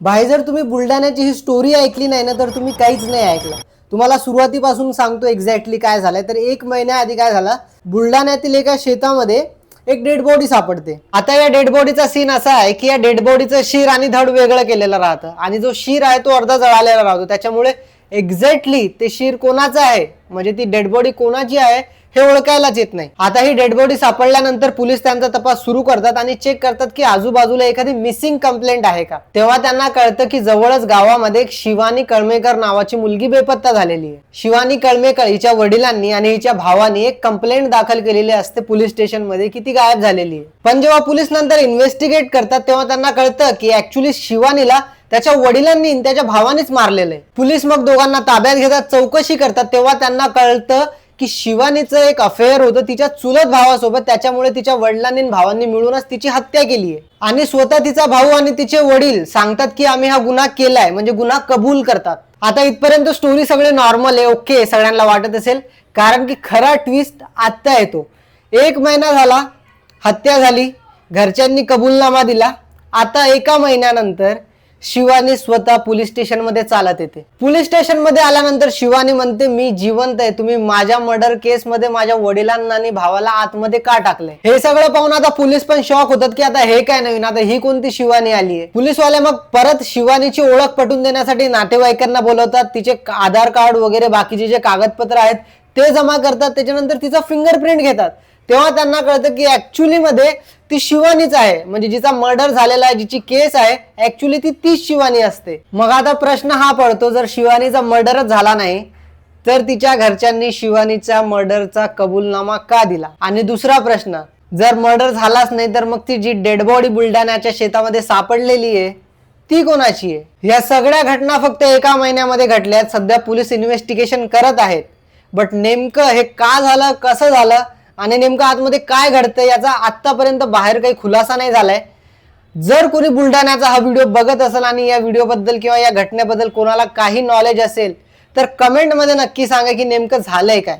भाई जर तुम्ही बुलढाण्याची ही स्टोरी ऐकली नाही ना तर तुम्ही काहीच नाही ऐकलं. तुम्हाला सुरुवातीपासून सांगतो एक्झॅक्टली काय झालंय. तर 1 महिन्याआधी काय झालं, बुलढाण्यातील एका शेतामध्ये एक डेड बॉडी सापडते. आता या डेड बॉडीचा सीन असा आहे की या डेड बॉडीचं शीर आणि धड वेगळं केलेलं राहतं आणि जो शीर आहे तो अर्धा जळालेला राहतो. त्याच्यामुळे एक्झॅक्टली ते शीर कोणाचं आहे म्हणजे ती डेड बॉडी कोणाची आहे हे ओळखायलाच येत नाही. आता ही डेड बॉडी सापडल्यानंतर पोलीस त्यांचा तपास सुरू करतात आणि चेक करतात की आजूबाजूला एखादी मिसिंग कंप्लेंट आहे का. तेव्हा त्यांना कळतं की जवळच गावामध्ये एक शिवानी कळमेकर नावाची मुलगी बेपत्ता झालेली आहे. शिवानी कळमेकर हिच्या वडिलांनी आणि हिच्या भावानी एक कंप्लेंट दाखल केलेली असते पोलीस स्टेशन मध्ये की ती गायब झालेली आहे. पण जेव्हा पोलीस नंतर इन्व्हेस्टिगेट करतात तेव्हा त्यांना कळतं की ऍक्च्युली शिवानीला त्याच्या वडिलांनी त्याच्या भावानेच मारलेलं आहे. पोलीस मग दोघांना ताब्यात घेतात, चौकशी करतात. तेव्हा त्यांना कळतं की शिवानीचं एक अफेअर होतं तिच्या चुलत भावासोबत, त्याच्यामुळे तिच्या वडिलांनी भावांनी मिळूनच तिची हत्या केली आहे. आणि स्वतः तिचा भाऊ आणि तिचे वडील सांगतात की आम्ही हा गुन्हा केलाय, म्हणजे गुन्हा कबूल करतात. आता इथपर्यंत स्टोरी सगळे नॉर्मल आहे, ओके सगळ्यांना वाटत असेल. कारण की खरा ट्विस्ट आता येतो. 1 महिना झाला, हत्या झाली, घरच्यांनी कबूलनामा दिला. आता 1 महिन्यानंतर शिवानी स्वतः पोलीस स्टेशन मध्ये चालत येते. पोलीस स्टेशन मध्ये आल्यानंतर शिवानी म्हणते मी जिवंत आहे, तुम्ही माझ्या मर्डर केस मध्ये माझ्या वडिलांना आणि भावाला आतमध्ये का टाकले. हे सगळं पाहून आता पोलीस पण शॉक होतात की आता हे काय नवीन, आता ही कोणती शिवानी आली आहे. पोलीसवाले मग परत शिवानीची ओळख पटवून देण्यासाठी नातेवाईकांना बोलवतात. तिचे आधार कार्ड वगैरे बाकीचे जे कागदपत्र आहेत ते जमा करतात. त्याच्यानंतर तिचा फिंगरप्रिंट घेतात. तेव्हा त्यांना कळतं की ऍक्च्युली मध्ये ती शिवानीच आहे, म्हणजे जिचा मर्डर झालेला आहे, जिची केस आहे ऍक्च्युली ती तीच शिवानी असते. मग आता प्रश्न हा पडतो, जर शिवानीचा मर्डरच झाला नाही तर तिच्या घरच्यांनी शिवानीच्या मर्डरचा कबूलनामा का दिला. आणि दुसरा प्रश्न, जर मर्डर झालाच नाही तर मग ती जी डेड बॉडी बुलढाण्याच्या शेतामध्ये सापडलेली आहे ती कोणाची आहे. या सगळ्या घटना फक्त 1 महिन्यामध्ये घडल्यात. सध्या पोलीस इन्व्हेस्टिगेशन करत आहेत. बट नेमकं हे का झालं, कसं झालं आणि नेमकं आतमध्ये काय घडतंय याचा आतापर्यंत बाहेर काही खुलासा नाही झालाय. जर कोणी बुलढाण्याचा हा व्हिडिओ बघत असेल आणि या व्हिडिओबद्दल किंवा या घटनेबद्दल कोणाला काही नॉलेज असेल तर कमेंटमध्ये नक्की सांगा की नेमकं झालंय काय.